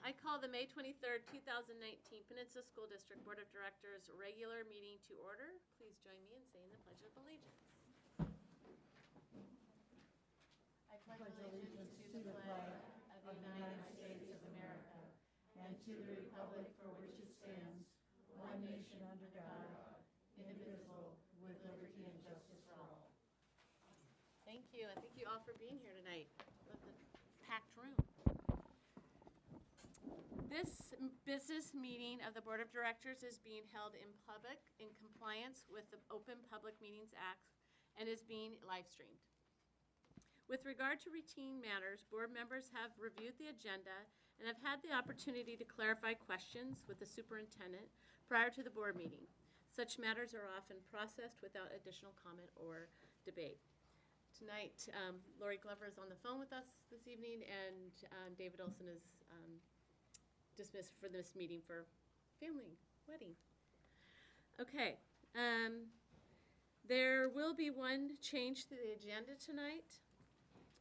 I call the May 23rd, 2019 Peninsula School District Board of Directors regular meeting to order. Please join me in saying the Pledge of Allegiance. I pledge allegiance to the flag of the United States of America and to the republic for which it stands, one nation under God, indivisible, with liberty and justice for all. Thank you, and thank you all for being here tonight with the packed room. This business meeting of the Board of Directors is being held in public in compliance with the Open Public Meetings Act and is being live streamed. With regard to routine matters, board members have reviewed the agenda and have had the opportunity to clarify questions with the superintendent prior to the board meeting. Such matters are often processed without additional comment or debate. Tonight, Lori Glover is on the phone with us this evening, and David Olson is dismissed for this meeting for family wedding. Okay, there will be one change to the agenda tonight.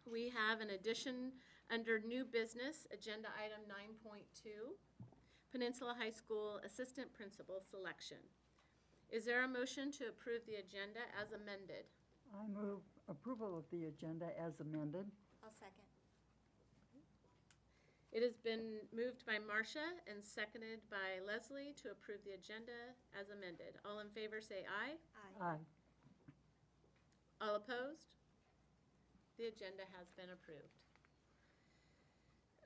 We have an addition under new business, agenda item 9.2, Peninsula High School Assistant Principal Selection. Is there a motion to approve the agenda as amended? I move approval of the agenda as amended. I'll second. It has been moved by Marcia and seconded by Leslie to approve the agenda as amended. All in favor say aye. Aye. Aye. All opposed? The agenda has been approved.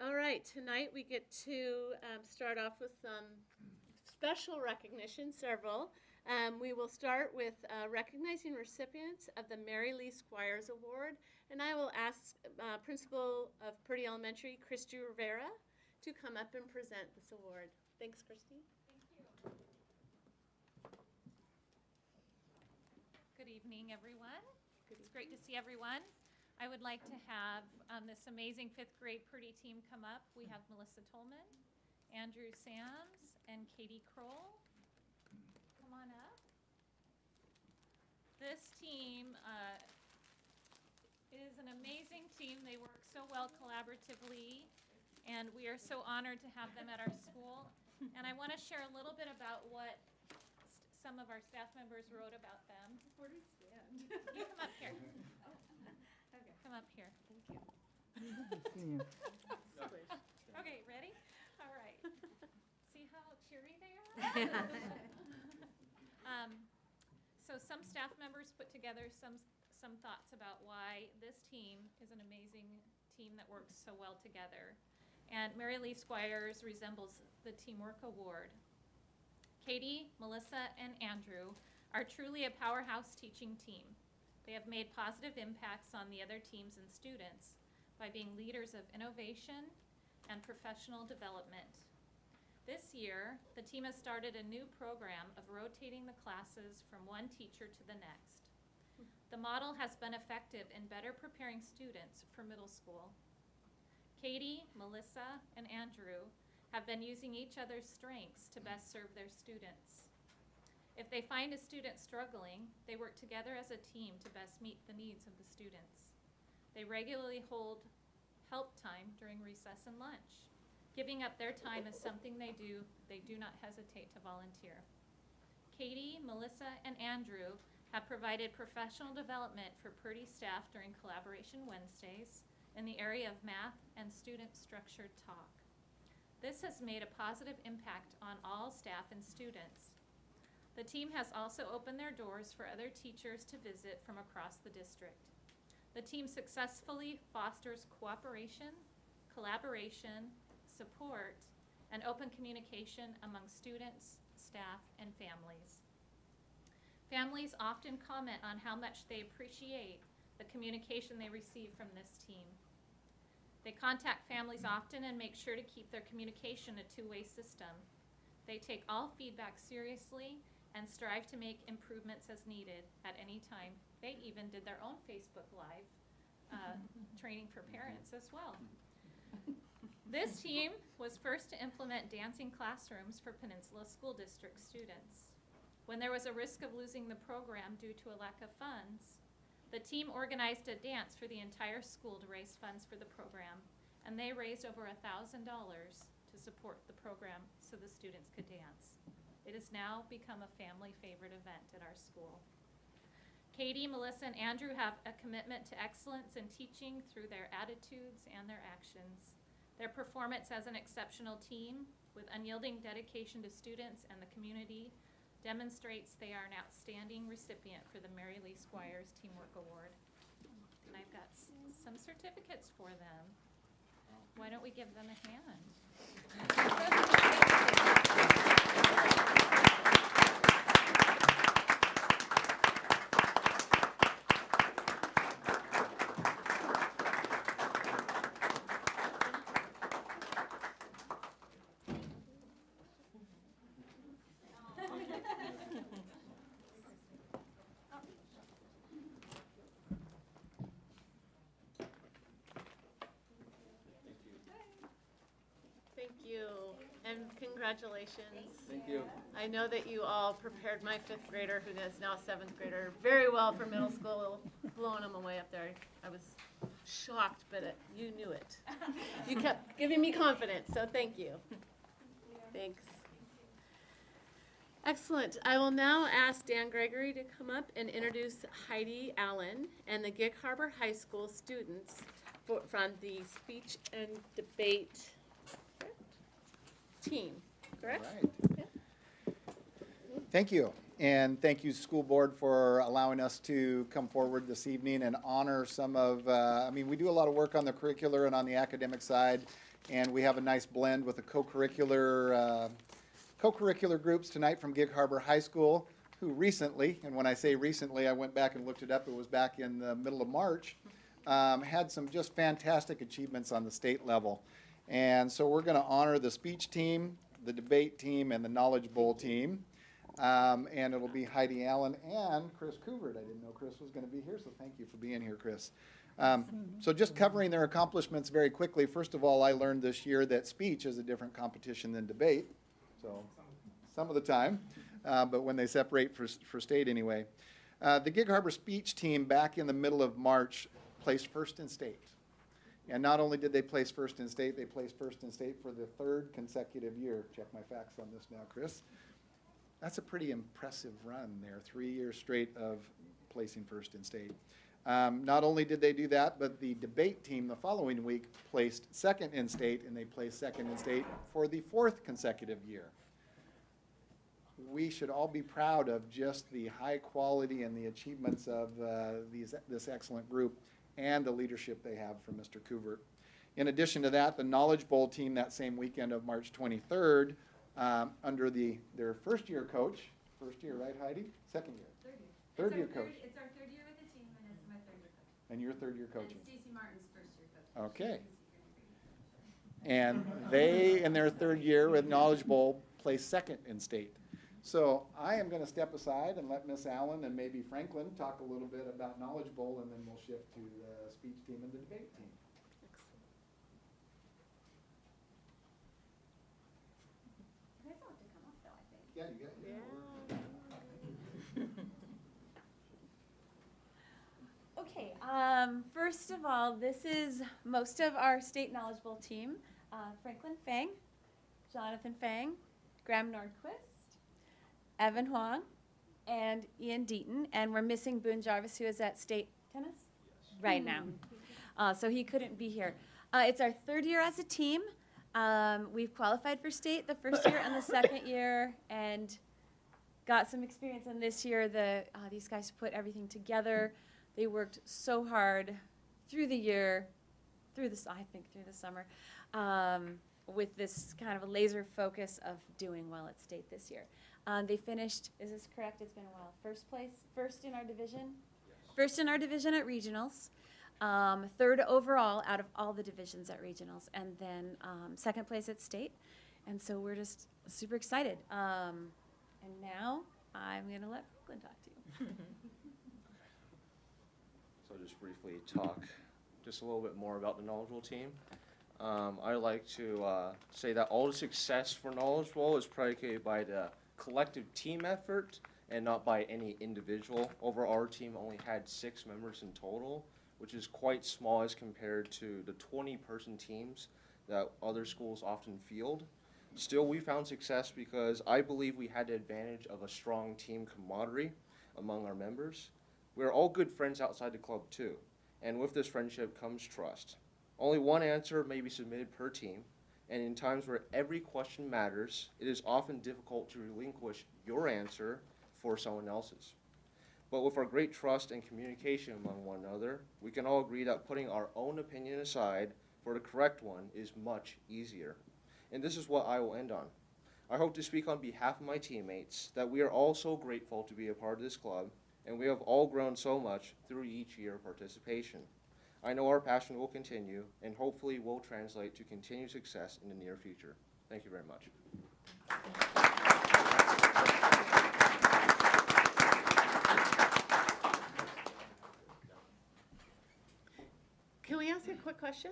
All right, tonight we get to start off with some special recognition, several. We will start with recognizing recipients of the Mary Lee Squires Award, and I will ask Principal of Purdy Elementary, Kristi Rivera, to come up and present this award. Thanks, Kristi. Thank you. Good evening, everyone. It's great to see everyone. I would like to have this amazing 5th grade Purdy team come up. We have Melissa Tolman, Andrew Sams, and Katie Kroll. Come on up. This team is an amazing team. They work so well collaboratively, and we are so honored to have them at our school. And I want to share a little bit about what some of our staff members wrote about them. Where do you stand? You come up here. Okay. Come up here. Thank you. Good to see you. Okay, ready? All right. See how cheery they are? So some staff members put together some thoughts about why this team is an amazing team that works so well together. And Mary Lee Squires resembles the Teamwork Award. Katie, Melissa, and Andrew are truly a powerhouse teaching team. They have made positive impacts on the other teams and students by being leaders of innovation and professional development. This year, the team has started a new program of rotating the classes from one teacher to the next. The model has been effective in better preparing students for middle school. Katie, Melissa, and Andrew have been using each other's strengths to best serve their students. If they find a student struggling, they work together as a team to best meet the needs of the students. They regularly hold help time during recess and lunch. Giving up their time is something they do not hesitate to volunteer. Katie, Melissa, and Andrew have provided professional development for Purdy staff during Collaboration Wednesdays in the area of math and student-structured talk. This has made a positive impact on all staff and students. The team has also opened their doors for other teachers to visit from across the district. The team successfully fosters cooperation, collaboration, support, and open communication among students, staff, and families. Families often comment on how much they appreciate the communication they receive from this team. They contact families often and make sure to keep their communication a two-way system. They take all feedback seriously and strive to make improvements as needed at any time. They even did their own Facebook Live training for parents as well. This team was first to implement dancing classrooms for Peninsula School District students. When there was a risk of losing the program due to a lack of funds, the team organized a dance for the entire school to raise funds for the program, and they raised over $1,000 to to support the program so the students could dance. It has now become a family favorite event at our school. Katie, Melissa, and Andrew have a commitment to excellence in teaching through their attitudes and their actions. Their performance as an exceptional team with unyielding dedication to students and the community demonstrates they are an outstanding recipient for the Mary Lee Squires Teamwork Award. And I've got some certificates for them. Why don't we give them a hand? Thank you, and congratulations. Thank you. I know that you all prepared my fifth grader, who is now seventh grader, very well for middle school, blowing them away up there. I was shocked, but you knew it. You kept giving me confidence, so thank you. Thanks. Excellent. I will now ask Dan Gregory to come up and introduce Heidi Allen and the Gig Harbor High School students from the speech and debate team, correct? All right. Thank you. And thank you, school board, for allowing us to come forward this evening and honor some of, we do a lot of work on the curricular and on the academic side, and we have a nice blend with the co-curricular groups tonight from Gig Harbor High School, who recently, and when I say recently, I went back and looked it up, it was back in the middle of March, had some just fantastic achievements on the state level. And so we're going to honor the speech team, the debate team, and the Knowledge Bowl team. And it'll be Heidi Allen and Chris Couvert. I didn't know Chris was going to be here, so thank you for being here, Chris. So just covering their accomplishments very quickly. First of all, I learned this year that speech is a different competition than debate. So some of the time, but when they separate for state anyway. The Gig Harbor speech team back in the middle of March placed first in state. And not only did they place first in state, they placed first in state for the third consecutive year. Check my facts on this now, Chris. That's a pretty impressive run there, 3 years straight of placing first in state. Not only did they do that, but the debate team the following week placed second in state, and they placed second in state for the fourth consecutive year. We should all be proud of just the high quality and the achievements of this excellent group and the leadership they have from Mr. Couvert. In addition to that, the Knowledge Bowl team that same weekend of March 23rd, under their first-year coach, first year, right, Heidi? Second year? Third year coach. It's our third year with the team, and it's my third year coach. And your third year coaching. And Stacey Martin's first year coach. Okay. And they, in their third year with Knowledge Bowl, placed second in state. So I am going to step aside and let Miss Allen and maybe Franklin talk a little bit about Knowledge Bowl, and then we'll shift to the speech team and the debate team. You guys don't have to come up, though, I think. Yeah, you got it. Okay, first of all, this is most of our state Knowledge Bowl team. Franklin Fang, Jonathan Fang, Graham Nordquist, Evan Huang, and Ian Deaton. And we're missing Boone Jarvis, who is at state tennis right now. So he couldn't be here. It's our third year as a team. We've qualified for state the first year and the second year, and got some experience. And this year, these guys put everything together. They worked so hard through the year, through the summer, with this kind of a laser focus of doing well at state this year. They finished, is this correct? It's been a while. First place, first in our division? Yes. First in our division at regionals. Third overall out of all the divisions at regionals, and then second place at state. And so we're just super excited. And now I'm going to let Franklin talk to you. So I'll just briefly talk just a little bit more about the Knowledge Bowl team. I'd like to say that all the success for Knowledge Bowl is predicated by the collective team effort and not by any individual. Overall, our team only had 6 members in total, which is quite small as compared to the 20-person teams that other schools often field. Still, we found success because I believe we had the advantage of a strong team camaraderie among our members. We're all good friends outside the club too, and with this friendship comes trust. Only one answer may be submitted per team, and in times where every question matters, it is often difficult to relinquish your answer for someone else's. But with our great trust and communication among one another, we can all agree that putting our own opinion aside for the correct one is much easier. And this is what I will end on. I hope to speak on behalf of my teammates that we are all so grateful to be a part of this club, and we have all grown so much through each year of participation. I know our passion will continue, and hopefully will translate to continued success in the near future. Thank you very much. Can we ask a quick question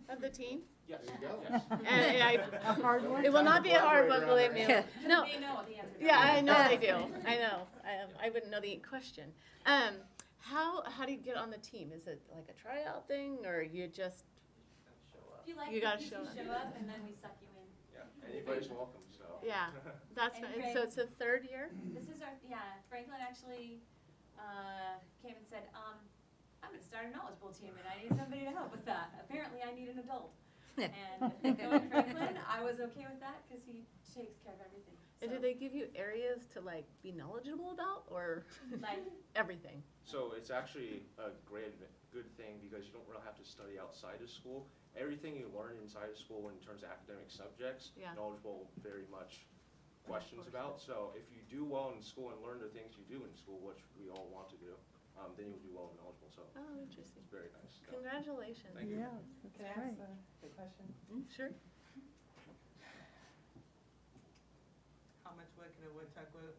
of the team? Yes. A hard one? It will not be a hard one, believe me. No. They know the answer. Yeah, I know they do. I know. I wouldn't know the question. How do you get on the team? Is it like a tryout thing, or you just? If you like You it, gotta you show show up. up and then we suck you in. Yeah, anybody's welcome, so. Yeah, that's And fine. So it's the third year. This is our, Franklin actually came and said, I'm gonna start a knowledge bowl team and I need somebody to help with that. Apparently I need an adult. And knowing Franklin, I was okay with that because he takes care of everything. And do So, they give you areas to like be knowledgeable about, or like, everything? So it's actually a good thing because you don't really have to study outside of school. Everything you learn inside of school in terms of academic subjects, Yeah. Knowledge Bowl very much questions about. So if you do well in school and learn the things you do in school, which we all want to do, then you'll do well in Knowledge Bowl. So Oh, interesting. it's very nice. So, Congratulations. thank you. Yeah, that's Can I right. ask a question? Sure. How much wood can a woodchuck whip?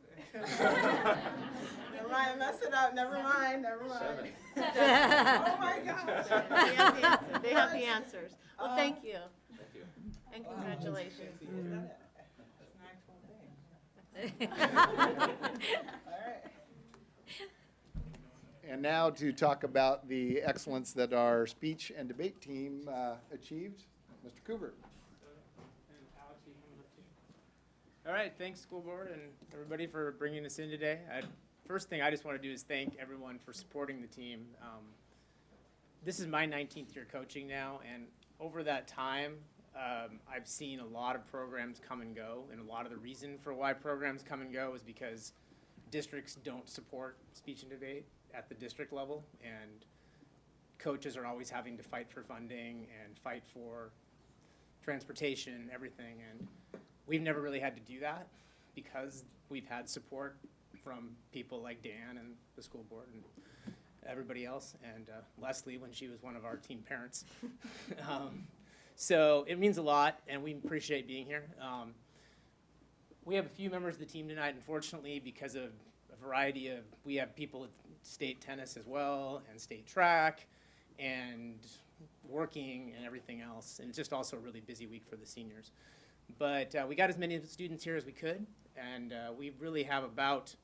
Never mind, I messed it up, never mind. 7. Oh my gosh. They have the answers. Well, thank you, Thank you. and Wow. congratulations. That's an actual thing. All right. And now to talk about the excellence that our speech and debate team achieved, Mr. Coover. All right, thanks, school board and everybody for bringing us in today. First thing I just want to do is thank everyone for supporting the team. This is my 19th year coaching now, and over that time, I've seen a lot of programs come and go, and a lot of the reason for why programs come and go is because districts don't support speech and debate at the district level, and coaches are always having to fight for funding and fight for transportation, everything, and we've never really had to do that because we've had support from people like Dan and the school board and everybody else, and Leslie when she was one of our team parents. So it means a lot, and we appreciate being here. We have a few members of the team tonight, unfortunately, because of a variety of, we have people at state tennis as well, and state track, and working and everything else, and it's just also a really busy week for the seniors. But we got as many students here as we could, and we really have about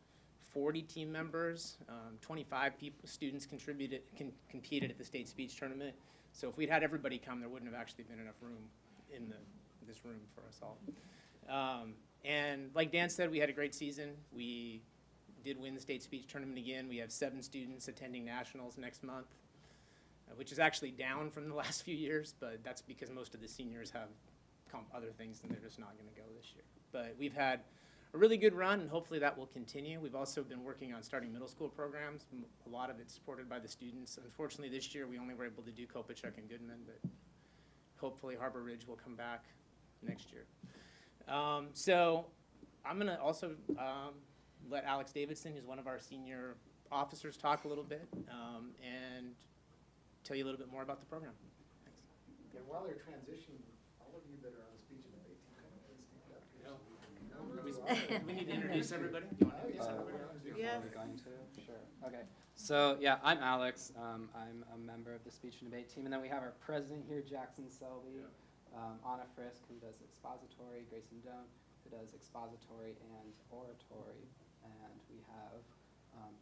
40 team members, 25 students competed at the state speech tournament. So if we'd had everybody come, there wouldn't have actually been enough room in this room for us all. And like Dan said, we had a great season. We did win the state speech tournament again. We have 7 students attending nationals next month, which is actually down from the last few years, but that's because most of the seniors have other things and they're just not going to go this year. But we've had a really good run, and hopefully that will continue. We've also been working on starting middle school programs. A lot of it's supported by the students. Unfortunately, this year we only were able to do Kopachuk and Goodman, but hopefully Harbor Ridge will come back next year. So I'm going to also let Alex Davidson, who's one of our senior officers, talk a little bit and tell you a little bit more about the program. Thanks. And while they're transitioning, all of you that are on the speech and debate team, please stand up here. No. So we can know who you are. We need to introduce everybody. Do you want to introduce everybody? Yes. Are we going to? Sure. Okay. So yeah, I'm Alex. I'm a member of the speech and debate team, and then we have our president here, Jackson Selby, Anna Frisk, who does expository, Grayson Doan, who does expository and oratory, and we have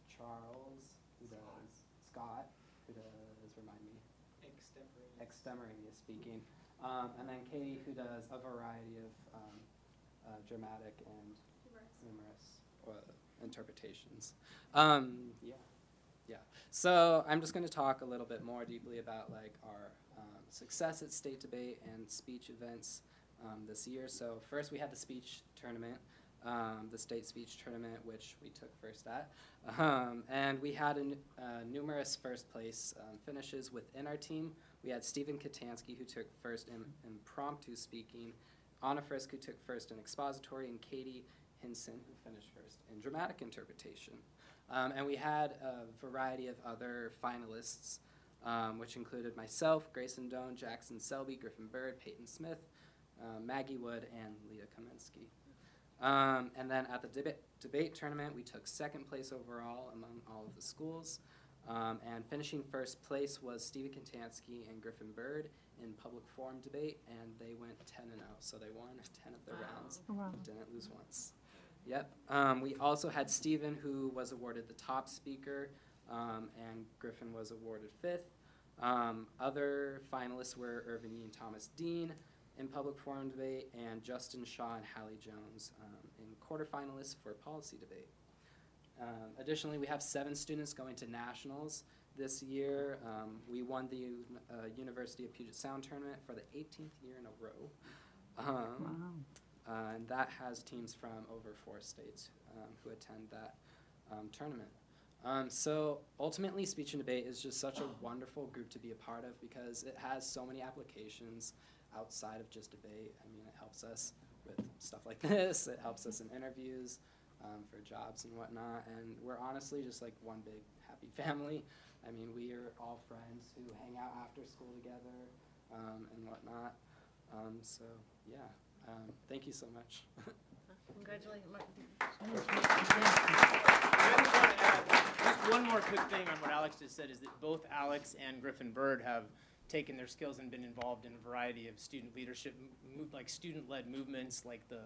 Charles, who does Scott, who does remind me extemporaneous speaking. And then Katie, who does a variety of dramatic and humorous interpretations. Yeah. So I'm just going to talk a little bit more deeply about like our success at state debate and speech events this year. So first we had the speech tournament, the state speech tournament, which we took first at. And we had numerous first place finishes within our team. We had Stephen Katansky, who took first in impromptu speaking, Anna Frisk, who took first in expository, and Katie Hinson, who finished first in dramatic interpretation. And we had a variety of other finalists, which included myself, Grayson Doan, Jackson Selby, Griffin Bird, Peyton Smith, Maggie Wood, and Leah Kaminsky. And then at the debate tournament, we took second place overall among all of the schools. And finishing first place was Stevie Katansky and Griffin Bird in public forum debate, and they went 10-0, so they won 10 of the rounds. Wow. Didn't lose once. Yep. We also had Stephen, who was awarded the top speaker, and Griffin was awarded fifth. Other finalists were Irvin Yee and Thomas Dean in public forum debate, and Justin Shaw and Hallie Jones in quarterfinalists for policy debate. Additionally, we have 7 students going to nationals this year. We won the University of Puget Sound tournament for the 18th year in a row. And that has teams from over 4 states who attend that tournament. So ultimately, speech and debate is just such a wonderful group to be a part of because it has so many applications outside of just debate. I mean, it helps us with stuff like this. It helps us in interviews for jobs and whatnot. And we're honestly just like one big happy family. I mean, we are all friends who hang out after school together and whatnot. So yeah, thank you so much. Congratulations. I just want to add just one more quick thing on what Alex just said is that both Alex and Griffin Bird have taken their skills and been involved in a variety of student leadership, like student-led movements, like the,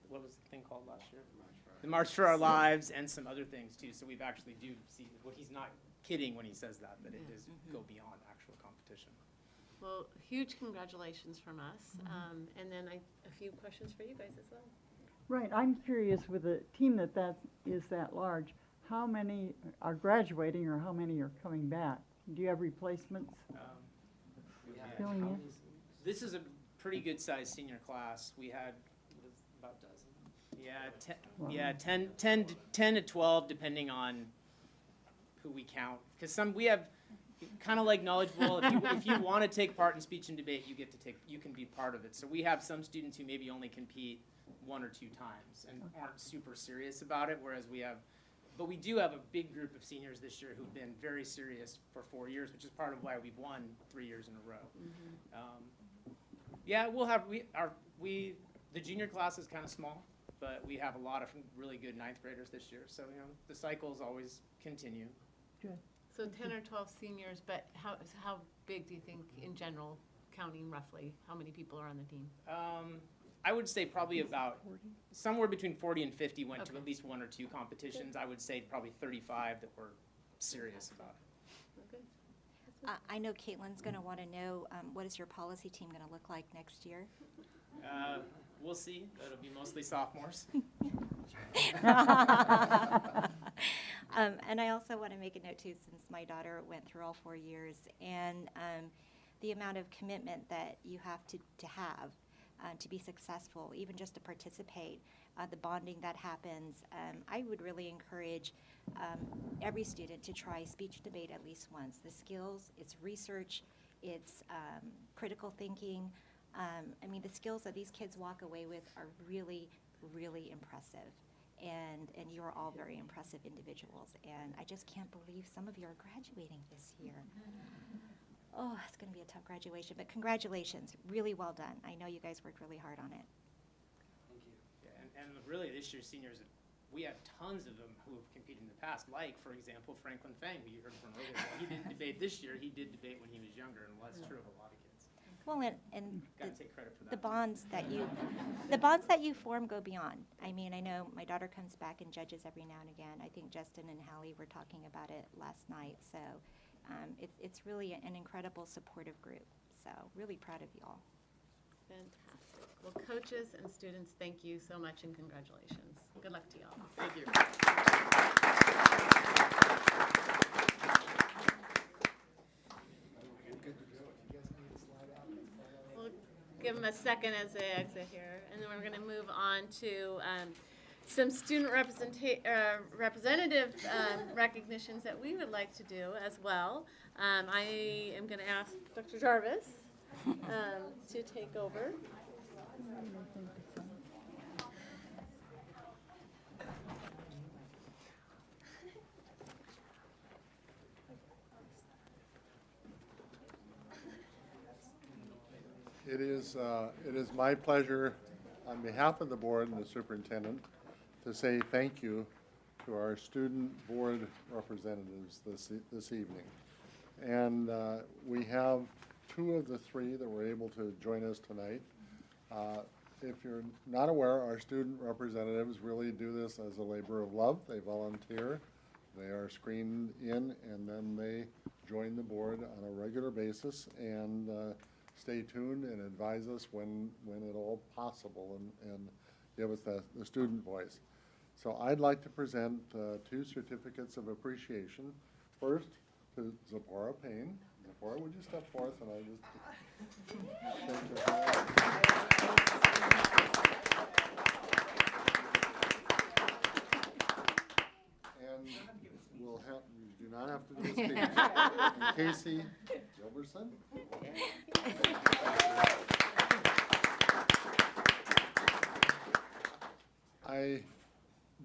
what was the thing called last year? The March for Our Lives, and some other things too. So we've actually do see, well, he's not kidding when he says that it does go beyond actual competition. Well, huge congratulations from us. And then a few questions for you guys as well. Right, I'm curious with a team that is that large, how many are graduating or how many are coming back? Do you have replacements? We have Filling in? This is a pretty good sized senior class. We had about a dozen. Yeah, 10 to 12, depending on who we count. Because we have kind of like Knowledge Bowl. If you want to take part in speech and debate, you can be part of it. So we have some students who maybe only compete 1 or 2 times and aren't super serious about it. Whereas but we do have a big group of seniors this year who've been very serious for 4 years, which is part of why we've won 3 years in a row. Yeah, we'll have the junior class is kind of small. But we have a lot of really good 9th graders this year. So, the cycles always continue. Good. So 10 or 12 seniors, but how big do you think in general, counting roughly, how many people are on the team? I would say probably about somewhere between 40 and 50 went to Okay. at least 1 or 2 competitions. I would say probably 35 that were serious about it. Okay. I know Caitlin's going to want to know, what is your policy team going to look like next year? We'll see. It'll be mostly sophomores. And I also want to make a note too, since my daughter went through all 4 years, and the amount of commitment that you have to have to be successful, even just to participate, the bonding that happens. I would really encourage every student to try speech debate at least once. The skills, it's research, it's critical thinking. I mean, the skills that these kids walk away with are really, really impressive. And you are all very impressive individuals. And I just can't believe some of you are graduating this year. Oh, it's going to be a tough graduation. But congratulations. Really well done. I know you guys worked really hard on it. Thank you. Yeah, and really this year's seniors, we have tons of them who have competed in the past. Like, for example, Franklin Fang, who you heard from earlier. Well, he didn't debate this year. He did debate when he was younger. And that's true of a lot of kids. Well, and Gotta take credit for that. the bonds that you form go beyond. I mean, I know my daughter comes back and judges every now and again. I think Justin and Hallie were talking about it last night. So it's really an incredible supportive group. So really proud of you all. Fantastic. Well, coaches and students, thank you so much and congratulations. Good luck to y'all. Thank you. We'll give them a second as they exit here, and then we're going to move on to some student representative recognitions that we would like to do as well. I am going to ask Dr. Jarvis to take over. It is my pleasure, on behalf of the board and the superintendent, to say thank you to our student board representatives this evening. And we have 2 of the 3 that were able to join us tonight. If you're not aware, our student representatives really do this as a labor of love. They volunteer, they are screened in, and then they join the board on a regular basis and stay tuned and advise us when at all possible and give us the student voice. So I'd like to present 2 certificates of appreciation. First, to Zipporah Payne. Zipporah, would you step forth and I just thank you. And we'll have, you do not have to do a speech. And Casey Gilbertson. I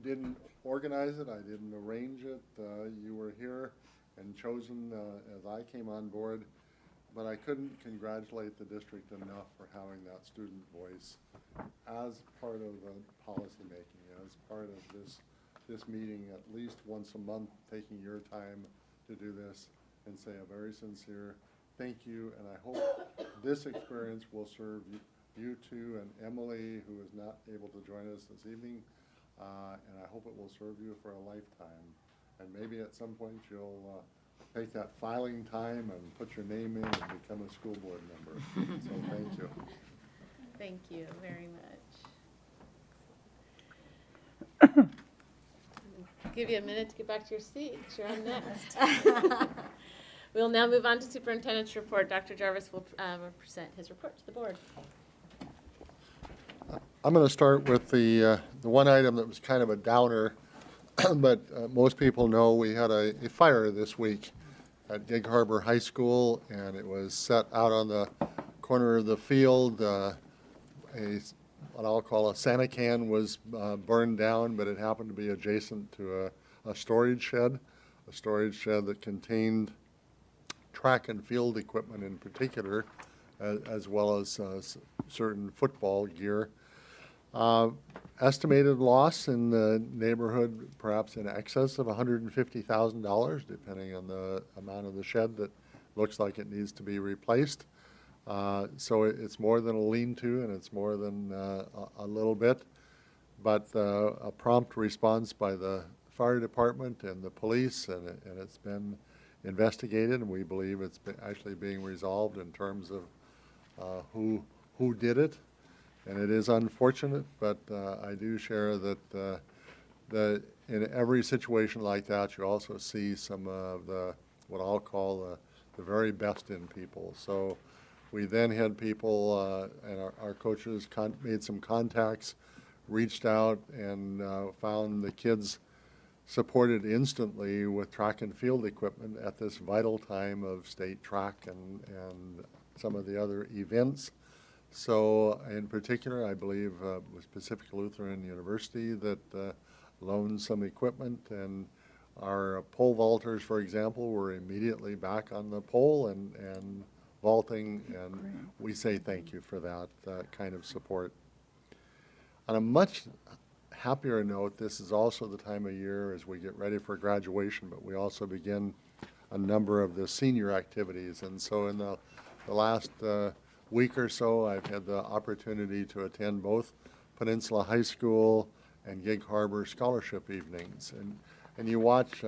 didn't organize it, I didn't arrange it. You were here and chosen as I came on board, but I couldn't congratulate the district enough for having that student voice as part of the policy making, as part of this meeting at least once a month, taking your time to do this, and say a very sincere thank you, and I hope this experience will serve you two and Emily, who is not able to join us this evening, and I hope it will serve you for a lifetime. And maybe at some point you'll take that filing time and put your name in and become a school board member. So thank you. Thank you very much. Give you a minute to get back to your seat. You're on next. We'll now move on to superintendent's report. Dr. Jarvis will present his report to the board. I'm going to start with the one item that was kind of a downer, but most people know we had a fire this week at Gig Harbor High School, and it was set out on the corner of the field. What I'll call a Santa can was burned down, but it happened to be adjacent to a storage shed that contained track and field equipment in particular, as well as certain football gear. Estimated loss in the neighborhood perhaps in excess of $150,000, depending on the amount of the shed that looks like it needs to be replaced. So it's more than a lean-to, and it's more than a little bit, but a prompt response by the fire department and the police, and it's been investigated, and we believe it's actually being resolved in terms of who did it. And it is unfortunate, but I do share that in every situation like that, you also see some of what I'll call the very best in people. So we then had people, and our coaches made some contacts, reached out, and found the kids supported instantly with track and field equipment at this vital time of state track and some of the other events. So in particular, I believe it was Pacific Lutheran University that loaned some equipment, and our pole vaulters, for example, were immediately back on the pole and vaulting, and we say thank you for that kind of support. On a much happier note, this is also the time of year as we get ready for graduation, but we also begin a number of the senior activities, and so in the last week or so, I've had the opportunity to attend both Peninsula High School and Gig Harbor scholarship evenings. And you watch,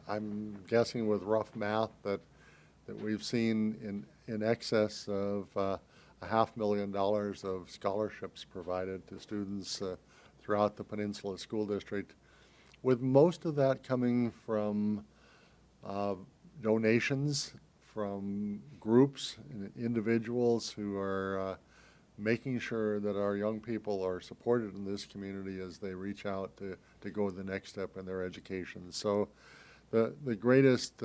I'm guessing with rough math, that that we've seen in excess of $500,000 of scholarships provided to students throughout the Peninsula School District, with most of that coming from donations from groups and individuals who are making sure that our young people are supported in this community as they reach out to go the next step in their education. So the greatest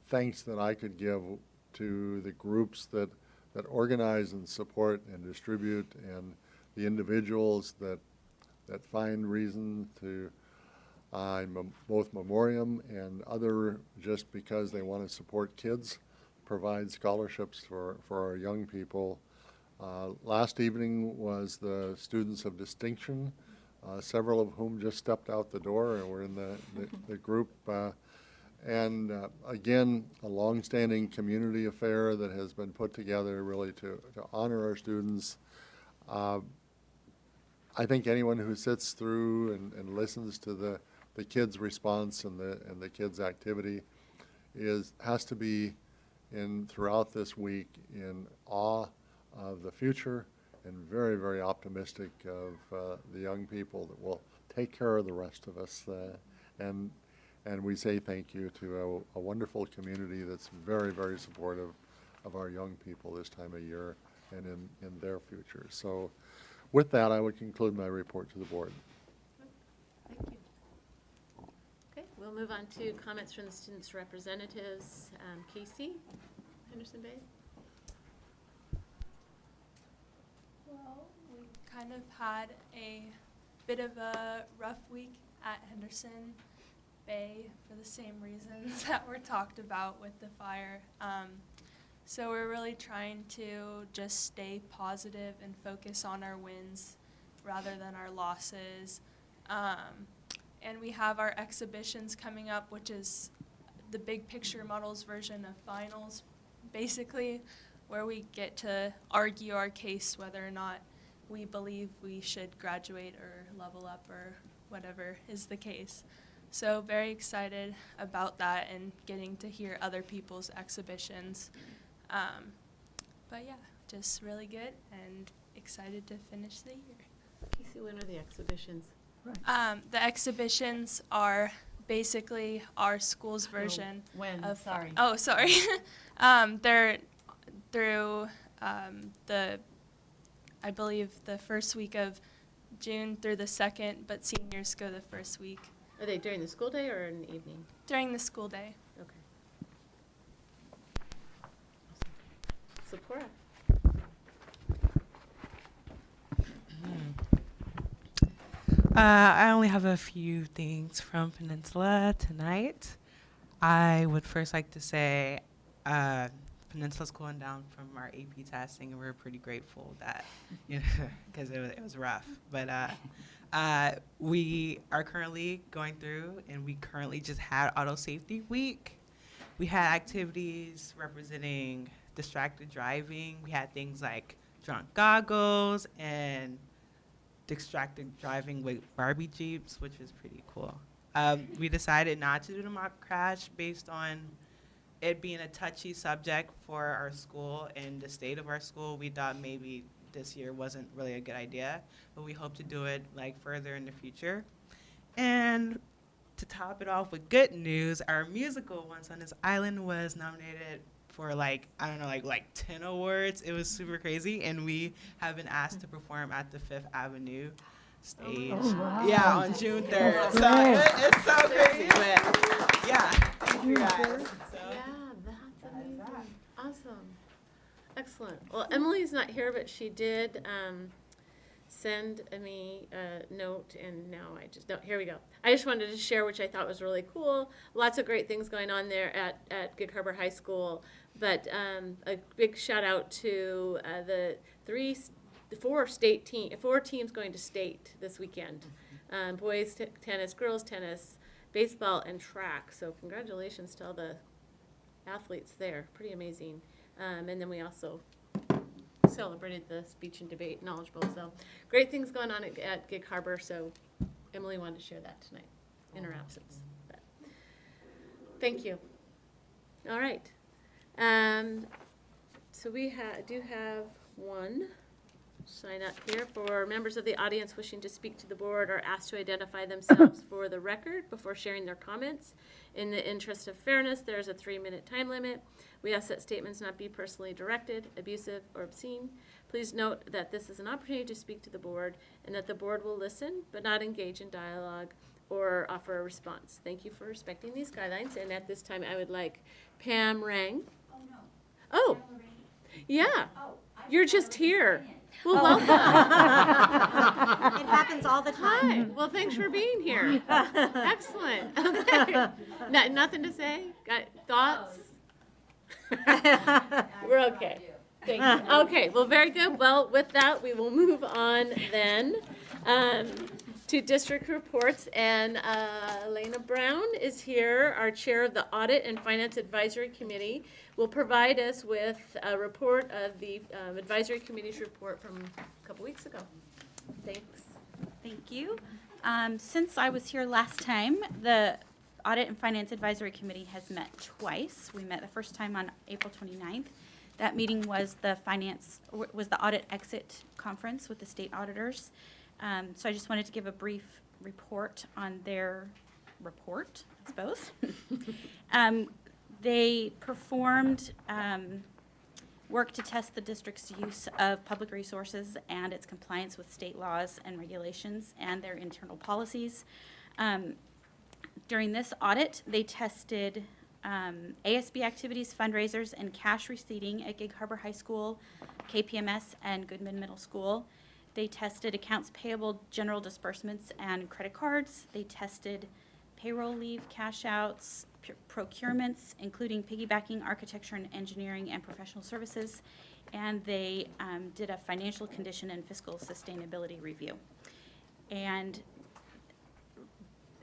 thanks that I could give to the groups that organize and support and distribute, and the individuals that find reason to both memoriam and other, just because they want to support kids, provide scholarships for our young people. Last evening was the Students of Distinction, several of whom just stepped out the door and were in the group. Again, a long-standing community affair that has been put together really to honor our students. I think anyone who sits through and listens to the kids' response and the kids' activity has to be throughout this week in awe of the future and very, very optimistic of the young people that will take care of the rest of us. And we say thank you to a wonderful community that's very, very supportive of our young people this time of year and in their future. So with that, I would conclude my report to the board. Thank you. Okay, we'll move on to comments from the students' representatives. Casey, Henderson Bay. Well, we kind of had a bit of a rough week at Henderson Bay for the same reasons that were talked about with the fire. So we're really trying to just stay positive and focus on our wins rather than our losses. And we have our exhibitions coming up, which is the big picture models version of finals, basically, where we get to argue our case whether or not we believe we should graduate or level up or whatever is the case. So very excited about that and getting to hear other people's exhibitions. But yeah, just really good and excited to finish the year. Casey, when are the exhibitions? The exhibitions are basically our school's version When? of. Sorry. Oh, sorry. They're through I believe the first week of June through the 2nd, but seniors go the first week. Are they during the school day or in the evening? During the school day. Okay. Sephora. I only have a few things from Peninsula tonight. I would first like to say Peninsula's cooling down from our AP testing, and we're pretty grateful that, because it was rough. But we are currently going through, and we currently just had Auto Safety Week. We had activities representing distracted driving. We had things like drunk goggles and distracted driving with Barbie Jeeps, which was pretty cool. We decided not to do the mock crash based on it being a touchy subject for our school and the state of our school. We thought maybe this year wasn't really a good idea, but we hope to do it further in the future. And to top it off with good news, our musical Once on This Island was nominated for 10 awards. It was super crazy, and we have been asked to perform at the Fifth Avenue stage. Oh, wow. Yeah, on June 3rd. So it's so crazy, but yeah. Thank you guys. Yeah, that's amazing. Awesome. Excellent. Well, Emily's not here, but she did send me a note, and now here we go. I just wanted to share, which I thought was really cool. Lots of great things going on there at Gig Harbor High School, but a big shout out to the four teams going to state this weekend. Boys tennis, girls tennis, baseball, and track. So congratulations to all the athletes there. Pretty amazing. And then we also celebrated the speech and debate knowledge bowl. So great things going on at Gig Harbor. So Emily wanted to share that tonight in her absence. But thank you. All right. So we do have one sign up here for members of the audience wishing to speak to the board are asked to identify themselves for the record before sharing their comments. In the interest of fairness, there's a 3-minute time limit. We ask that statements not be personally directed, abusive, or obscene. Please note that this is an opportunity to speak to the board and that the board will listen but not engage in dialogue or offer a response. Thank you for respecting these guidelines. And at this time, I would like Pam Rang. Oh, no. Oh, yeah. Oh, I You're thought just I was here. saying. Well, Oh. welcome. It happens all the Hi. time. Well, thanks for being here. Excellent. Okay. Nothing to say? Got thoughts? We're okay. Thank you. Okay, well, very good. Well, with that, we will move on then to district reports. And Elina Brown is here, our chair of the Audit and Finance Advisory Committee, will provide us with a report of the advisory committee's report from a couple weeks ago. Thanks. Thank you. Since I was here last time, the Audit and Finance Advisory Committee has met twice. We met the first time on April 29th. That meeting was the audit exit conference with the state auditors. So I just wanted to give a brief report on their report, I suppose. They performed work to test the district's use of public resources and its compliance with state laws and regulations and their internal policies. During this audit, they tested ASB activities, fundraisers, and cash receipting at Gig Harbor High School, KPMS, and Goodman Middle School. They tested accounts payable, general disbursements, and credit cards. They tested payroll leave, cash outs, procurements, including piggybacking, architecture and engineering, and professional services. And they did a financial condition and fiscal sustainability review. And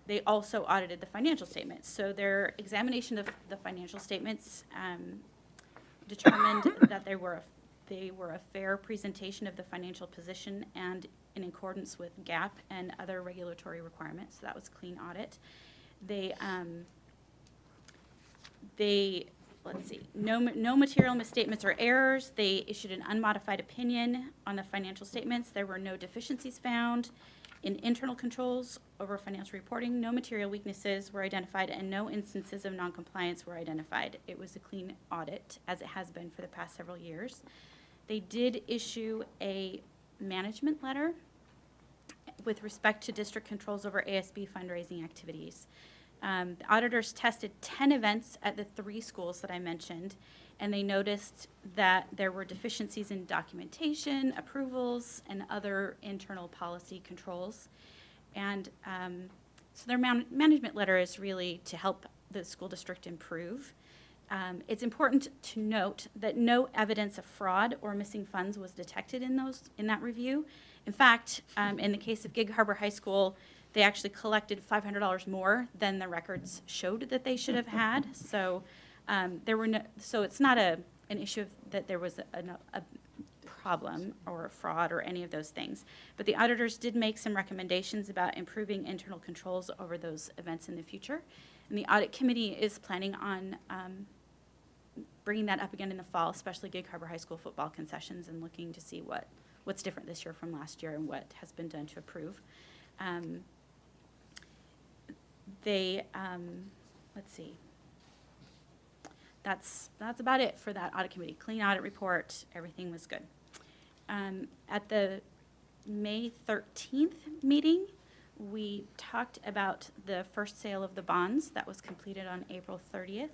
they also audited the financial statements. So their examination of the financial statements determined that they were a fair presentation of the financial position and in accordance with GAAP and other regulatory requirements. So that was a clean audit. Let's see, no material misstatements or errors. They issued an unmodified opinion on the financial statements. There were no deficiencies found in internal controls over financial reporting. No material weaknesses were identified and no instances of noncompliance were identified. It was a clean audit, as it has been for the past several years. They did issue a management letter with respect to district controls over ASB fundraising activities. The auditors tested 10 events at the 3 schools that I mentioned, and they noticed that there were deficiencies in documentation, approvals, and other internal policy controls. And so their management letter is really to help the school district improve. It's important to note that no evidence of fraud or missing funds was detected in that review. In fact, in the case of Gig Harbor High School, they actually collected $500 more than the records showed that they should have had. So so it's not an issue that there was a problem or a fraud or any of those things. But the auditors did make some recommendations about improving internal controls over those events in the future. And the audit committee is planning on bringing that up again in the fall, especially Gig Harbor High School football concessions, and looking to see what's different this year from last year and what has been done to improve. Let's see. That's about it for that audit committee. Clean audit report, everything was good. At the May 13th meeting, we talked about the first sale of the bonds that was completed on April 30th.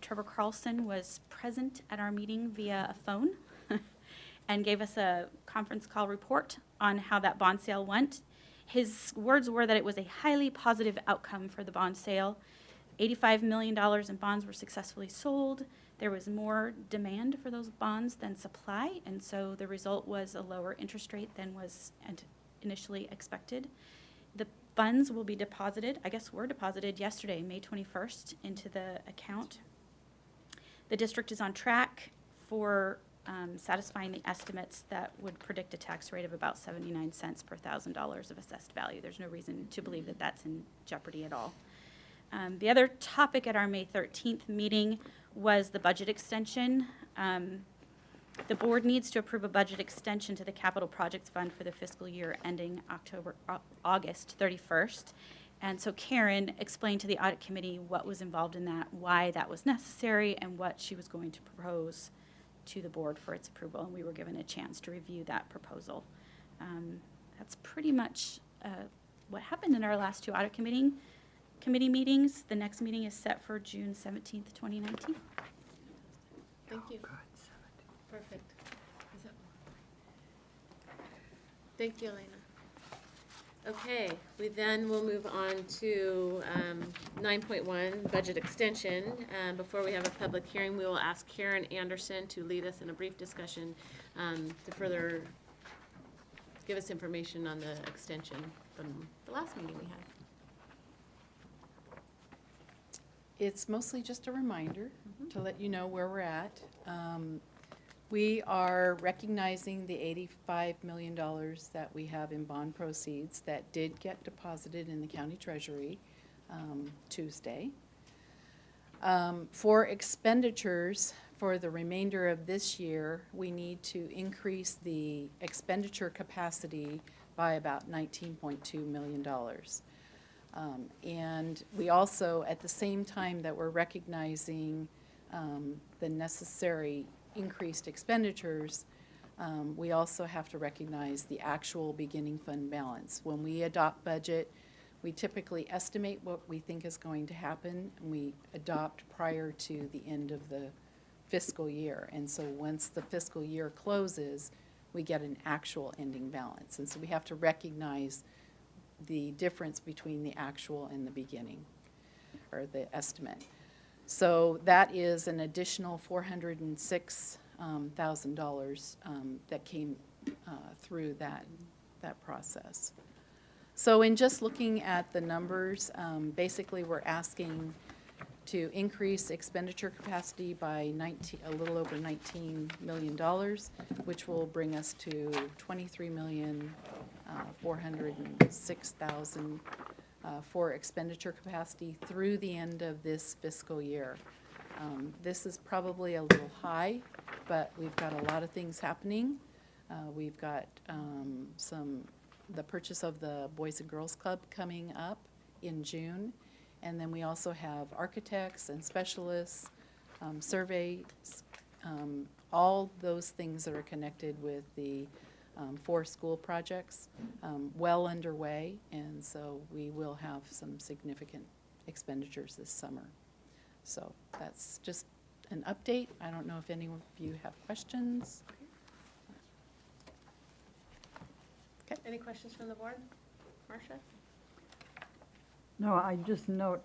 Trevor Carlson was present at our meeting via a phone and gave us a conference call report on how that bond sale went. His words were that it was a highly positive outcome for the bond sale. $85 million in bonds were successfully sold. There was more demand for those bonds than supply, and so the result was a lower interest rate than was initially expected. The funds will be deposited, I guess were deposited yesterday, May 21st, into the account. The district is on track for satisfying the estimates that would predict a tax rate of about 79 cents per $1,000 of assessed value. There's no reason to believe that that's in jeopardy at all. The other topic at our May 13th meeting was the budget extension. The board needs to approve a budget extension to the Capital Projects Fund for the fiscal year ending August 31st. And so Karen explained to the audit committee what was involved in that, why that was necessary, and what she was going to propose to the board for its approval. And we were given a chance to review that proposal. That's pretty much what happened in our last two audit committee meetings. The next meeting is set for June 17th, 2019. Thank you. Perfect. Thank you, Elena. Okay, we then will move on to 9.1, budget extension. Before we have a public hearing, we will ask Karen Anderson to lead us in a brief discussion to further give us information on the extension from the last meeting we had. It's mostly just a reminder to let you know where we're at. We are recognizing the $85 million that we have in bond proceeds that did get deposited in the county treasury Tuesday. For expenditures for the remainder of this year, we need to increase the expenditure capacity by about $19.2 million. And we also, at the same time that we're recognizing the necessary increased expenditures, we also have to recognize the actual beginning fund balance. When we adopt budget, we typically estimate what we think is going to happen, and we adopt prior to the end of the fiscal year. And so once the fiscal year closes, we get an actual ending balance. And so we have to recognize the difference between the actual and the beginning, or the estimate. So that is an additional $406,000 that came through that process. So in just looking at the numbers, basically we're asking to increase expenditure capacity by a little over $19 million, which will bring us to $23,406,000 for expenditure capacity through the end of this fiscal year. This is probably a little high, but we've got a lot of things happening. We've got the purchase of the Boys and Girls Club coming up in June. And then we also have architects and specialists, surveys, all those things that are connected with the 4 school projects well underway. And so we will have some significant expenditures this summer. So that's just an update. I don't know if any of you have questions. Okay. Any questions from the board? Marcia? No, I just note,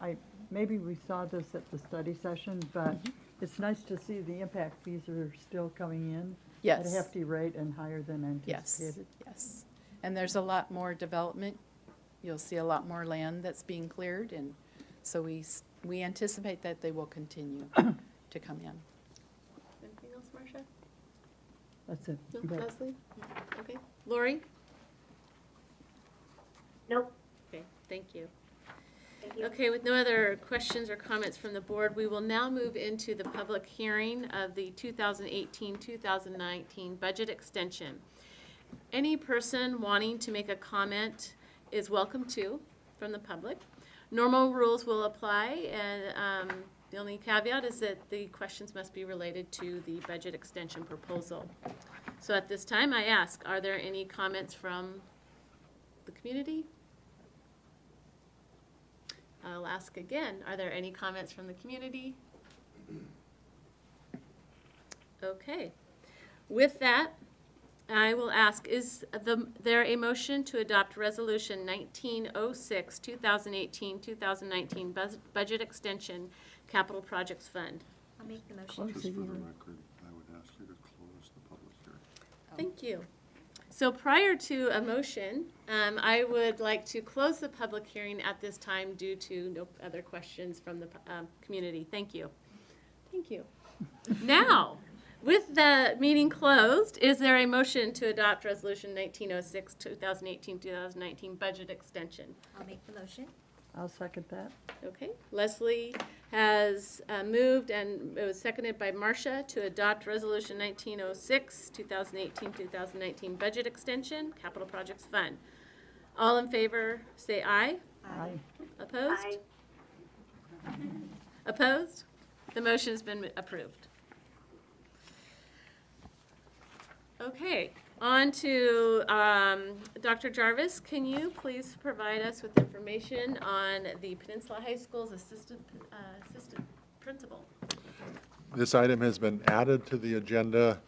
maybe we saw this at the study session, but it's nice to see the impact fees are still coming in at a Yes. hefty rate and higher than Yes, anticipated. yes. And there's a lot more development. You'll see a lot more land that's being cleared, and so we anticipate that they will continue to come in. Anything else, Marcia? That's it. No, You bet. Leslie? Okay. Lori? Nope. Okay, thank you. Thank you. Okay, with no other questions or comments from the board, we will now move into the public hearing of the 2018-2019 budget extension. Any person wanting to make a comment is welcome to from the public. Normal rules will apply, and the only caveat is that the questions must be related to the budget extension proposal. So at this time, I ask, are there any comments from the community? I'll ask again, are there any comments from the community? Okay. With that, I will ask, is there a motion to adopt Resolution 1906, 2018-2019 Budget Extension Capital Projects Fund? I'll make the motion. Close the Just for the hearing. record, I would ask you to close the public hearing. Thank you. So prior to a motion, I would like to close the public hearing at this time due to no other questions from the community. Thank you. Thank you. Now, with the meeting closed, is there a motion to adopt Resolution 1906, 2018-2019 Budget Extension? I'll make the motion. I'll second that. Okay, Leslie has moved, and it was seconded by Marcia, to adopt Resolution 1906, 2018-2019 Budget Extension, Capital Projects Fund. All in favor, say aye. Aye. Opposed? Opposed? The motion has been approved. Okay, on to Dr. Jarvis. Can you please provide us with information on the Peninsula High School's assistant principal? This item has been added to the agenda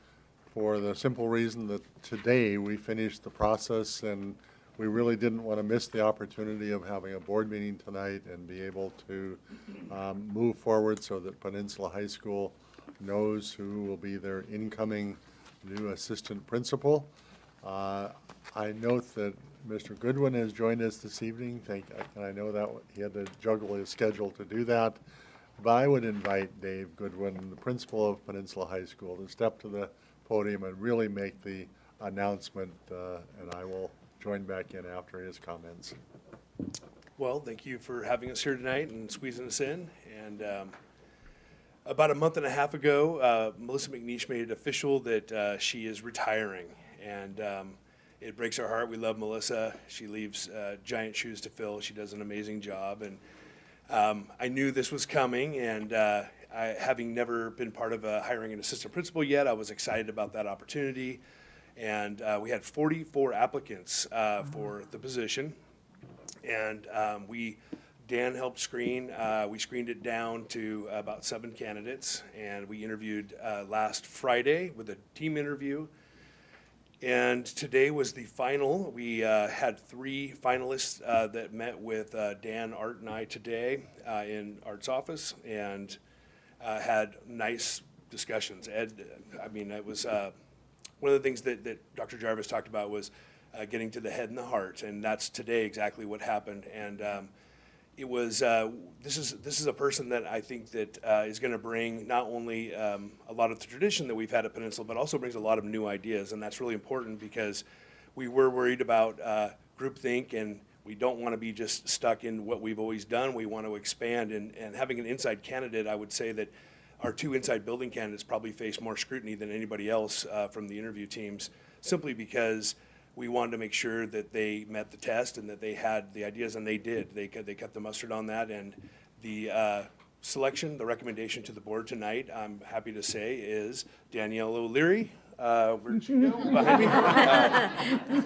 for the simple reason that today we finished the process, and we really didn't want to miss the opportunity of having a board meeting tonight and be able to move forward so that Peninsula High School knows who will be their incoming new assistant principal. I note that Mr. Goodwin has joined us this evening. And I know that he had to juggle his schedule to do that. But I would invite Dave Goodwin, the principal of Peninsula High School, to step to the podium and really make the announcement, and I will join back in after his comments. Well, thank you for having us here tonight and squeezing us in. And about a month and a half ago, Melissa McNeish made it official that she is retiring. And it breaks our heart. We love Melissa. She leaves giant shoes to fill. She does an amazing job. And I knew this was coming, and having never been part of hiring an assistant principal yet, I was excited about that opportunity. And we had 44 applicants for the position. And Dan helped screen. We screened it down to about 7 candidates, and we interviewed last Friday with a team interview. And today was the final. We had 3 finalists that met with Dan, Art, and I today in Art's office, and had nice discussions. Ed, I mean, it was one of the things that Dr. Jarvis talked about was getting to the head and the heart, and that's today exactly what happened. And it was this is a person that I think that is going to bring not only a lot of the tradition that we've had at Peninsula, but also brings a lot of new ideas, and that's really important because we were worried about groupthink, and we don't want to be just stuck in what we've always done. We want to expand, and having an inside candidate, I would say that our 2 inside building candidates probably face more scrutiny than anybody else from the interview teams, simply because we wanted to make sure that they met the test and that they had the ideas, and they did. They cut the mustard on that, and the selection, the recommendation to the board tonight, I'm happy to say, is Danielle O'Leary. Where did she go? Behind me.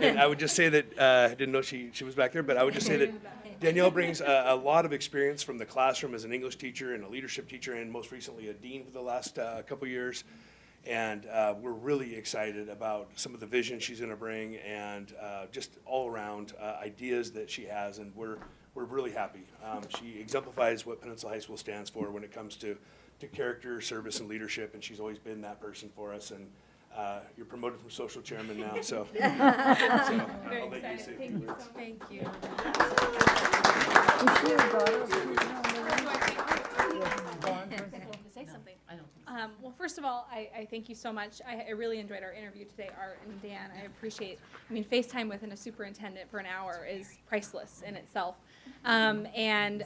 And I would just say that, I didn't know she was back there, but I would just say that Danielle brings a lot of experience from the classroom as an English teacher and a leadership teacher, and most recently a dean for the last couple years. And we're really excited about some of the vision she's going to bring, and just all around ideas that she has, and we're really happy. She exemplifies what Peninsula High School stands for when it comes to character, service, and leadership, and she's always been that person for us. And you're promoted from social chairman now, so, Very I'll let you excited. say a Thank few you. words. Thank you. Is she a daughter? Say something. Well, first of all, I thank you so much. I really enjoyed our interview today, Art and Dan. I appreciate, FaceTime within a superintendent for an hour is priceless in itself. And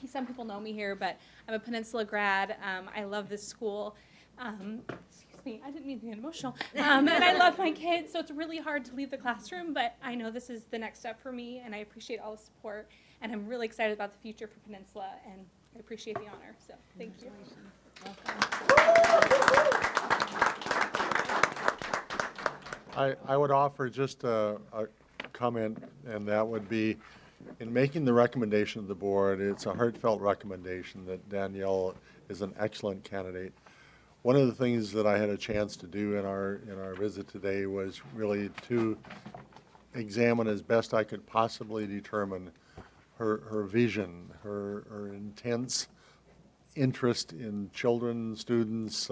some people know me here, but I'm a Peninsula grad. I love this school. Excuse me, I didn't mean to get emotional. And I love my kids, so it's really hard to leave the classroom, but I know this is the next step for me, and I appreciate all the support. And I'm really excited about the future for Peninsula, and I appreciate the honor, so thank you. I would offer just a comment, and that would be, in making the recommendation of the board, it's a heartfelt recommendation that Danielle is an excellent candidate. One of the things that I had a chance to do in our visit today was really to examine as best I could possibly determine her vision, her intense interest in children, students,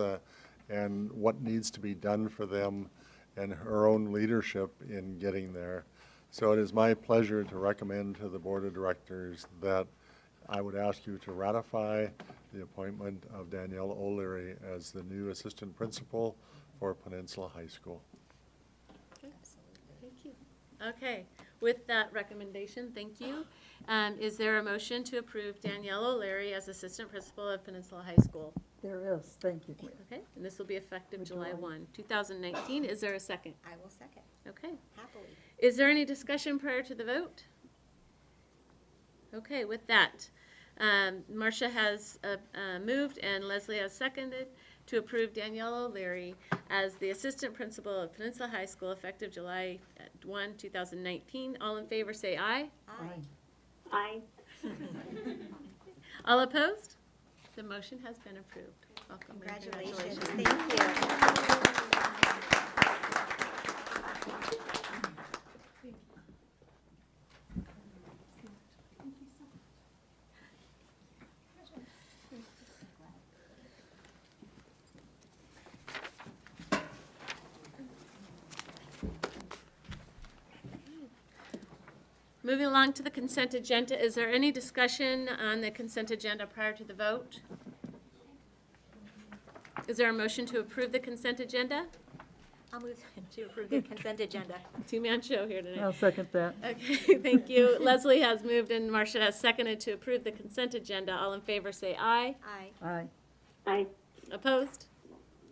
and what needs to be done for them, and her own leadership in getting there. So it is my pleasure to recommend to the Board of Directors that I would ask you to ratify the appointment of Danielle O'Leary as the new assistant principal for Peninsula High School. Thank you. Okay. With that recommendation, thank you. Is there a motion to approve Danielle O'Leary as Assistant Principal of Peninsula High School? There is, thank you. Okay, and this will be effective July July. 1, 2019. Is there a second? I will second, Okay. happily. Is there any discussion prior to the vote? Okay, with that, Marcia has moved and Leslie has seconded to approve Danielle O'Leary as the Assistant Principal of Peninsula High School effective July 1, 2019. All in favor say aye. Aye. All opposed? The motion has been approved. Welcome. and Congratulations, thank you. Moving along to the consent agenda, is there any discussion on the consent agenda prior to the vote? Is there a motion to approve the consent agenda? I'll move to approve the consent agenda. Two-man show here tonight. I'll second that. Okay, thank you. Leslie has moved and Marcia has seconded to approve the consent agenda. All in favor say aye. Aye. Aye. Opposed?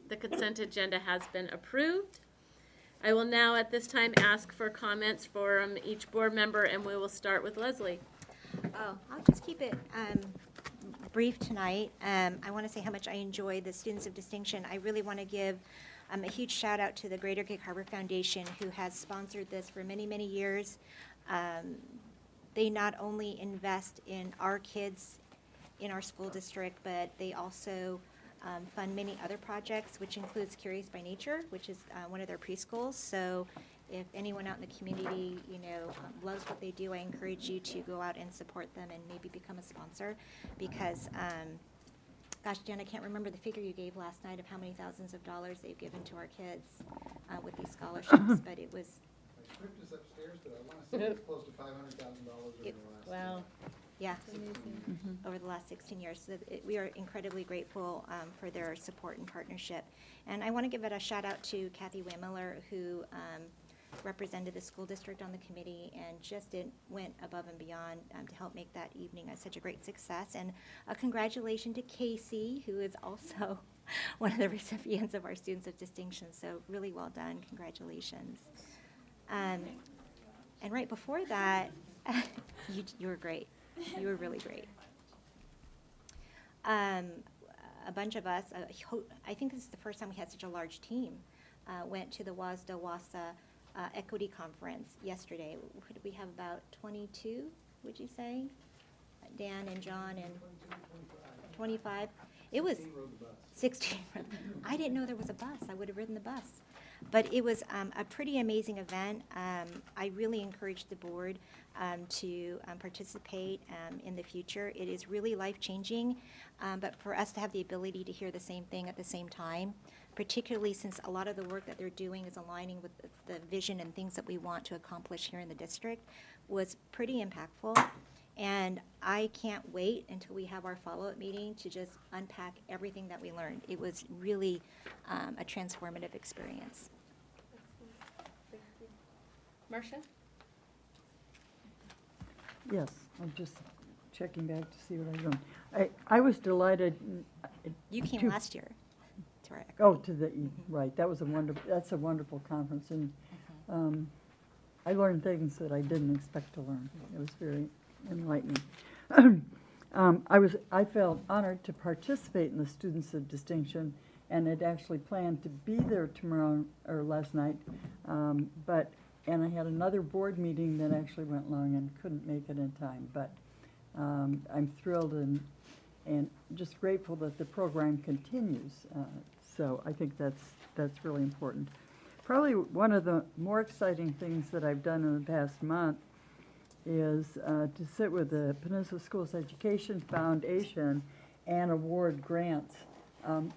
The consent agenda has been approved. I will now at this time ask for comments from each board member and we will start with Leslie. Oh, I'll just keep it brief tonight. I want to say how much I enjoy the Students of Distinction. I really want to give a huge shout out to the Greater Gig Harbor Foundation, who has sponsored this for many, many years. They not only invest in our kids in our school district, but they also fund many other projects, which includes Curious by Nature, which is one of their preschools. So if anyone out in the community, loves what they do, I encourage you to go out and support them and maybe become a sponsor, because gosh, Jen, I can't remember the figure you gave last night of how many thousands of dollars they've given to our kids with these scholarships, but it was. My script is upstairs, but I want to say it's close to $500,000 over the last. Wow. Yeah, over the last 16 years. So we are incredibly grateful for their support and partnership. And I want to give it a shout out to Kathy Wemmeler, who represented the school district on the committee and just went above and beyond to help make that evening such a great success. And a congratulations to Casey, who is also one of the recipients of our Students of Distinction. So really well done. Congratulations. And right before that, you were great. You were really great. A bunch of us, I think this is the first time we had such a large team, went to the WASDA-WASA Equity Conference yesterday. What did we have, about 22, would you say? Dan and John and 25? It was 16. I didn't know there was a bus. I would have ridden the bus. But it was a pretty amazing event. I really encourage the board to participate in the future. It is really life-changing, but for us to have the ability to hear the same thing at the same time, particularly since a lot of the work that they're doing is aligning with the vision and things that we want to accomplish here in the district, was pretty impactful. And I can't wait until we have our follow-up meeting to just unpack everything that we learned. It was really a transformative experience. Marcia? Yes, I'm just checking back to see what I learned. I was delighted. You came to- last year to our Oh, to the, right, that's a wonderful conference, and I learned things that I didn't expect to learn. It was very enlightening. I felt honored to participate in the Students of Distinction, and had actually planned to be there tomorrow, or last night, and I had another board meeting that actually went long and couldn't make it in time, but I'm thrilled and just grateful that the program continues. So I think that's really important. Probably one of the more exciting things that I've done in the past month is to sit with the Peninsula Schools Education Foundation and award grants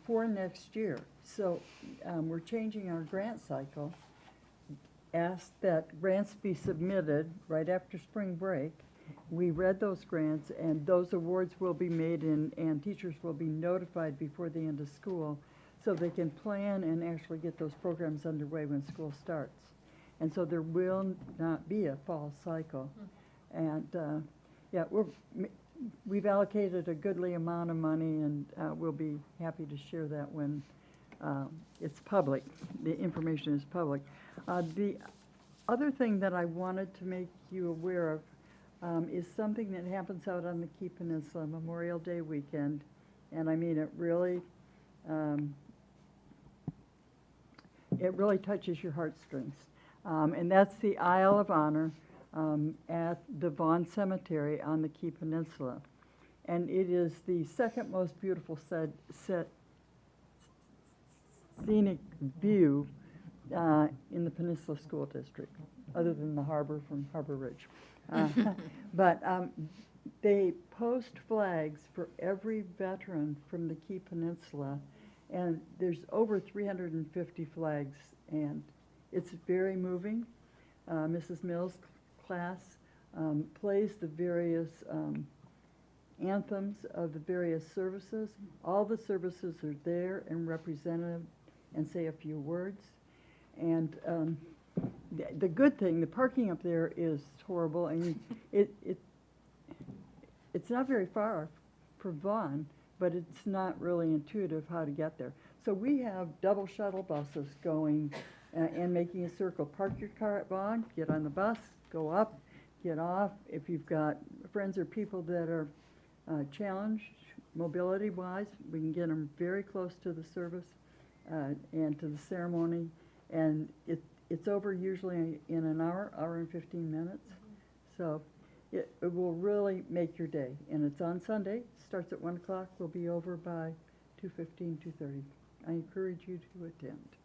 for next year. So we're changing our grant cycle, asked that grants be submitted right after spring break. We read those grants, and those awards will be made, and teachers will be notified before the end of school so they can plan and actually get those programs underway when school starts. And so there will not be a fall cycle. And, yeah, we've allocated a goodly amount of money, and we'll be happy to share that when it's public, the information is public. The other thing that I wanted to make you aware of is something that happens out on the Key Peninsula Memorial Day weekend. And I mean, it really touches your heartstrings. And that's the Isle of Honor at the Vaughn Cemetery on the Key Peninsula. And it is the second most beautiful scenic view in the Peninsula School District, other than the harbor from Harbor Ridge. But they post flags for every veteran from the Key Peninsula, and there's over 350 flags, and it's very moving. Mrs. Mills' class plays the various anthems of the various services. All the services are there and represented and say a few words. And the good thing, the parking up there is horrible, and it's not very far from Vaughn, but it's not really intuitive how to get there. So we have double shuttle buses going and making a circle. Park your car at Vaughn, get on the bus, go up, get off. If you've got friends or people that are challenged mobility-wise, we can get them very close to the service and to the ceremony. And it's over usually in an hour, hour and 15 minutes. So it will really make your day. And it's on Sunday, starts at 1 o'clock, we'll be over by 2:15, 2:30. I encourage you to attend.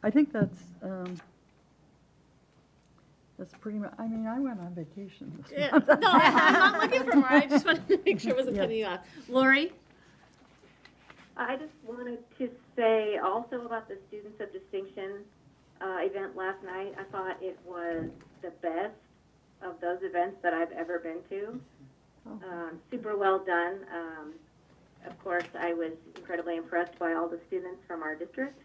I think that's pretty much, I mean, I went on vacation this month. No, I'm not looking for more. I just wanted to make sure I wasn't Yeah. cutting you off. Lori? I just wanted to say also about the Students of Distinction event last night. I thought it was the best of those events that I've ever been to. Super well done. Of course, I was incredibly impressed by all the students from our district.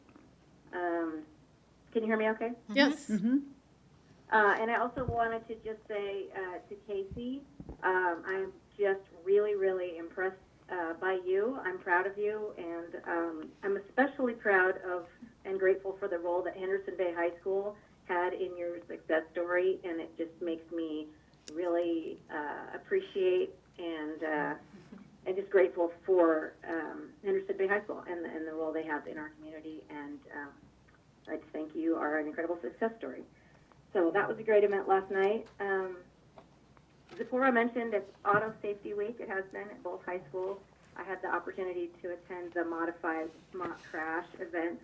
Can you hear me okay? Yes. Mm-hmm. And I also wanted to just say to Casey, I'm just really, really impressed by you. I'm proud of you, and I'm especially proud of and grateful for the role that Henderson Bay High School had in your success story, and it just makes me really appreciate and just grateful for Henderson Bay High School and the role they have in our community, and I just think you are an incredible success story. So that was a great event last night. Zipporah mentioned it's Auto Safety Week. It has been at both high schools. I had the opportunity to attend the modified mock crash event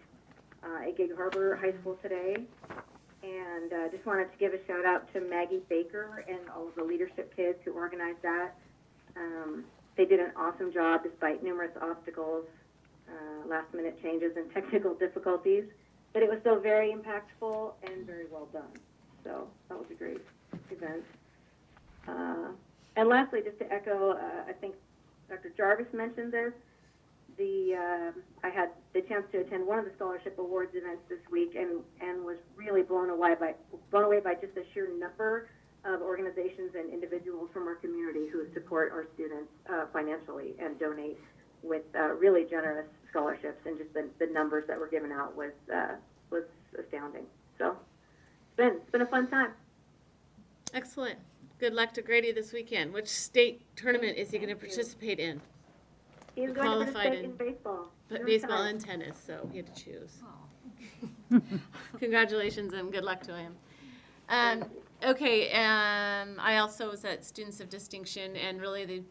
at Gig Harbor High School today. And just wanted to give a shout out to Maggie Baker and all of the leadership kids who organized that. They did an awesome job despite numerous obstacles, last minute changes and technical difficulties. But it was still very impactful and very well done. So that was a great event. And lastly, just to echo, I think Dr. Jarvis mentioned this. I had the chance to attend one of the scholarship awards events this week, and was really blown away by just the sheer number of organizations and individuals from our community who support our students financially and donate with really generous scholarships, and just the numbers that were given out was astounding. So it's been a fun time. Excellent. Good luck to Grady this weekend. Which state tournament is he going to participate in? He's going to participate in baseball. But baseball and tennis, so he had to choose. Congratulations and good luck to him. Okay, I also was at Students of Distinction, and really they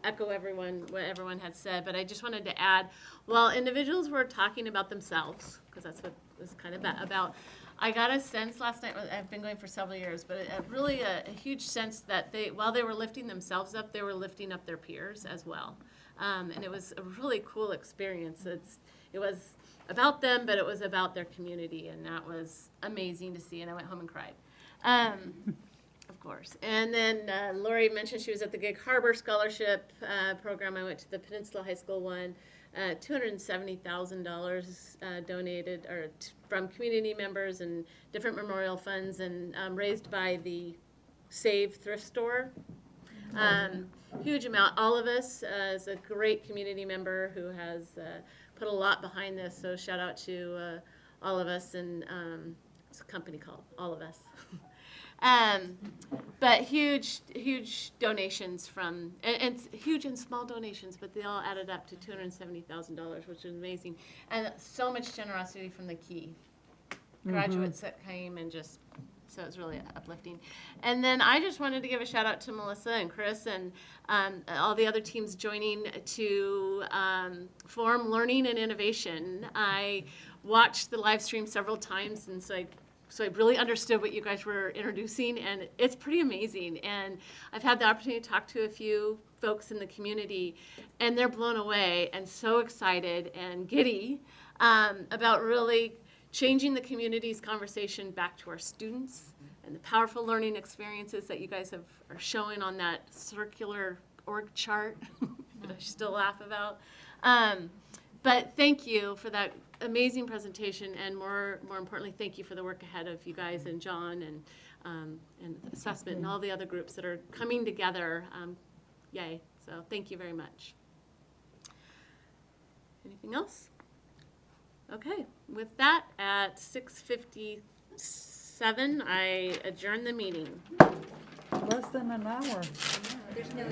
echo what everyone had said, but I just wanted to add, while individuals were talking about themselves, because that's what it was kind of about, I got a sense last night, I've been going for several years, but really a huge sense that while they were lifting themselves up, they were lifting up their peers as well. And it was a really cool experience. It was about them, but it was about their community, and that was amazing to see, and I went home and cried. Of course. And then Lori mentioned she was at the Gig Harbor Scholarship Program. I went to the Peninsula High School one. $270,000 donated from community members and different memorial funds, and raised by the Save Thrift Store. Huge amount. All of us, as a great community member who has put a lot behind this, so shout out to all of us, and it's a company called All of Us. But huge donations from, and huge and small donations, but they all added up to $270,000, which is amazing. And so much generosity from the Key graduates that came, and just, so it was really uplifting. And then I just wanted to give a shout out to Melissa and Chris and all the other teams joining to form Learning and Innovation. I watched the live stream several times, and so I really understood what you guys were introducing, and it's pretty amazing. And I've had the opportunity to talk to a few folks in the community, and they're blown away and so excited and giddy about really changing the community's conversation back to our students and the powerful learning experiences that you guys are showing on that circular org chart that I still laugh about. But thank you for that amazing presentation, and more importantly, thank you for the work ahead of you guys and John and assessment and all the other groups that are coming together. Yay! So thank you very much. Anything else? Okay. With that, at 6:57, I adjourn the meeting. Less than an hour. There's no